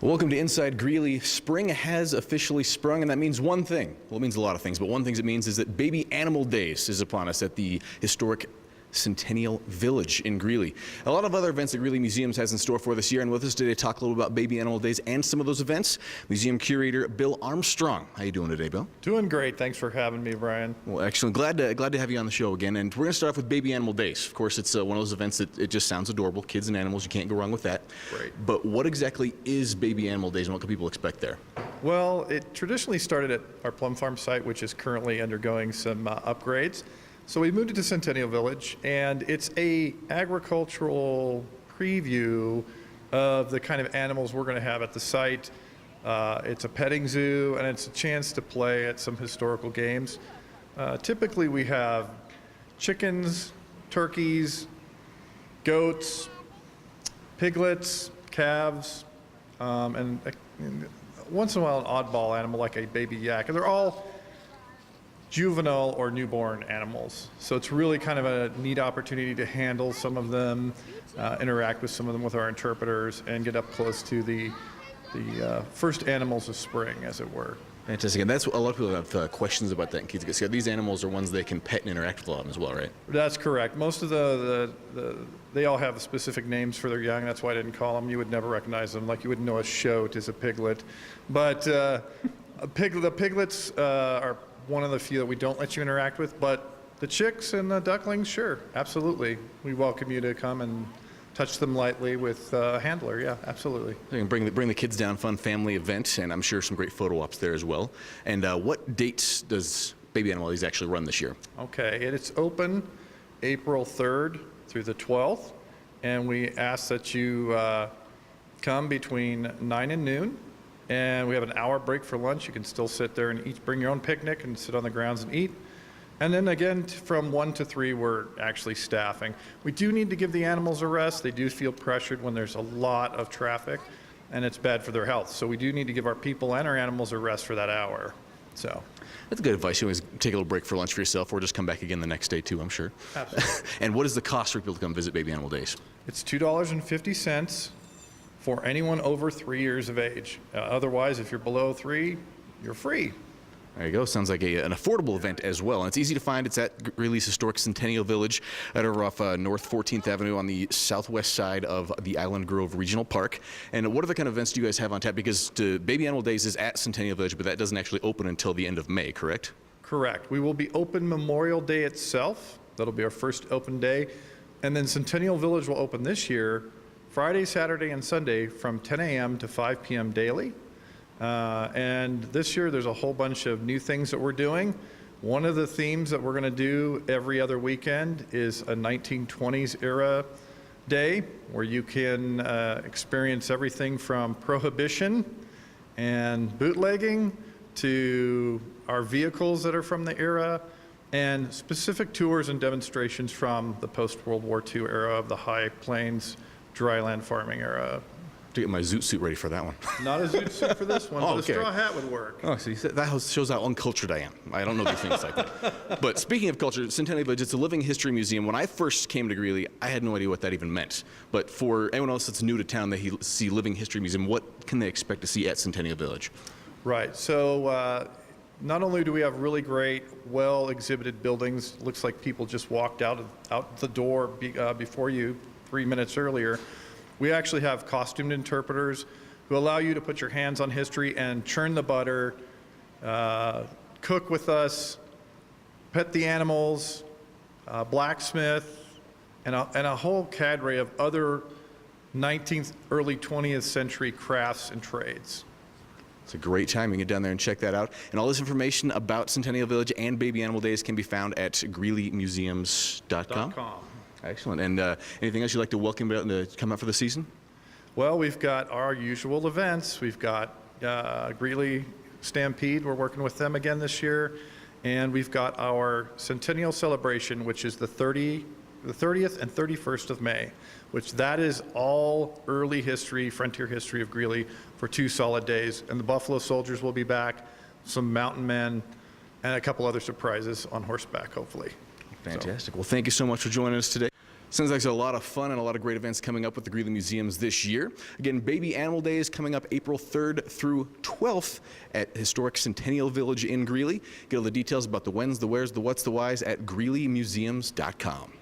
Welcome to Inside Greeley. Spring has officially sprung, and that means one thing. Well, it means a lot of things, but one thing it means is that Baby Animal Days is upon us at the historic Centennial Village in Greeley. A lot of other events that Greeley Museums has in store for this year, and with us today to talk a little about Baby Animal Days and some of those events, Museum Curator Bill Armstrong. How you doing today, Bill? Doing great. Thanks for having me, Brian. Well, excellent. Glad to have you on the show again. And we're going to start off with Baby Animal Days. Of course, it's one of those events that it just sounds adorable. Kids and animals, you can't go wrong with that. Right. But what exactly is Baby Animal Days, and what can people expect there? Well, it traditionally started at our Plum Farm site, which is currently undergoing some upgrades. So we moved it to Centennial Village, and it's a agricultural preview of the kind of animals we're going to have at the site. It's a petting zoo, and it's a chance to play at some historical games. Typically we have chickens, turkeys, goats, piglets, calves, and once in a while an oddball animal like a baby yak. And they're all juvenile or newborn animals. So it's really kind of a neat opportunity to handle some of them, interact with some of them with our interpreters, and get up close to the first animals of spring, as it were. Fantastic. And that's a lot of people have questions about that. And kids get scared. These animals are ones they can pet and interact with a lot as well, right? That's correct. Most of they all have specific names for their young. That's why I didn't call them. You would never recognize them. Like you wouldn't know a shoat is a piglet. But the piglets are one of the few that we don't let you interact with, but the chicks and the ducklings, sure, absolutely. We welcome you to come and touch them lightly with a handler, yeah, absolutely. You can bring the kids down, fun family event, and I'm sure some great photo ops there as well. And what dates does Baby Animal Days actually run this year? Okay, it's open April 3rd through the 12th, and we ask that you come between 9 and noon. And we have an hour break for lunch. You can still sit there and eat, bring your own picnic and sit on the grounds and eat. And then again, from 1 to 3, we're actually staffing. We do need to give the animals a rest. They do feel pressured when there's a lot of traffic, and it's bad for their health. So we do need to give our people and our animals a rest for that hour. So that's good advice. You always take a little break for lunch for yourself, or just come back again the next day too, I'm sure. Absolutely. And what is the cost for people to come visit Baby Animal Days? It's $2.50. For anyone over 3 years of age. Otherwise, if you're below 3, you're free. There you go. Sounds like an affordable event as well. And it's easy to find. It's at Greeley's historic Centennial Village, right over off North 14th Avenue on the southwest side of the Island Grove Regional Park. And what other kind of events do you guys have on tap? Because Baby Animal Days is at Centennial Village, but that doesn't actually open until the end of May, correct? Correct. We will be open Memorial Day itself. That'll be our first open day. And then Centennial Village will open this year Friday, Saturday, and Sunday from 10 a.m. to 5 p.m. daily. And this year there's a whole bunch of new things that we're doing. One of the themes that we're going to do every other weekend is a 1920s era day where you can experience everything from prohibition and bootlegging to our vehicles that are from the era, and specific tours and demonstrations from the post-World War II era of the High Plains dryland farming era. To get my zoot suit ready for that one. Not a zoot suit for this one, but okay. a straw hat would work. Oh, so that shows how uncultured I am. I don't know these things like that. But speaking of culture, Centennial Village, it's a living history museum. When I first came to Greeley, I had no idea what that even meant. But for anyone else that's new to town, they see living history museum, what can they expect to see at Centennial Village? Right, so not only do we have really great, well-exhibited buildings, looks like people just walked out the door before you 3 minutes earlier. We actually have costumed interpreters who allow you to put your hands on history and churn the butter, cook with us, pet the animals, blacksmith, and a whole cadre of other 19th, early 20th century crafts and trades. It's a great time. You can get down there and check that out. And all this information about Centennial Village and Baby Animal Days can be found at greeleymuseums.com. Excellent. And anything else you'd like to welcome to come out for the season? Well, we've got our usual events. We've got Greeley Stampede. We're working with them again this year. And we've got our Centennial Celebration, which is the 30th and 31st of May, which that is all early history, frontier history of Greeley for 2 solid days. And the Buffalo Soldiers will be back, some mountain men, and a couple other surprises on horseback, hopefully. Fantastic. Well, thank you so much for joining us today. Sounds like there's a lot of fun and a lot of great events coming up with the Greeley Museums this year. Again, Baby Animal Day is coming up April 3rd through 12th at historic Centennial Village in Greeley. Get all the details about the whens, the wheres, the whats, the whys at greeleymuseums.com.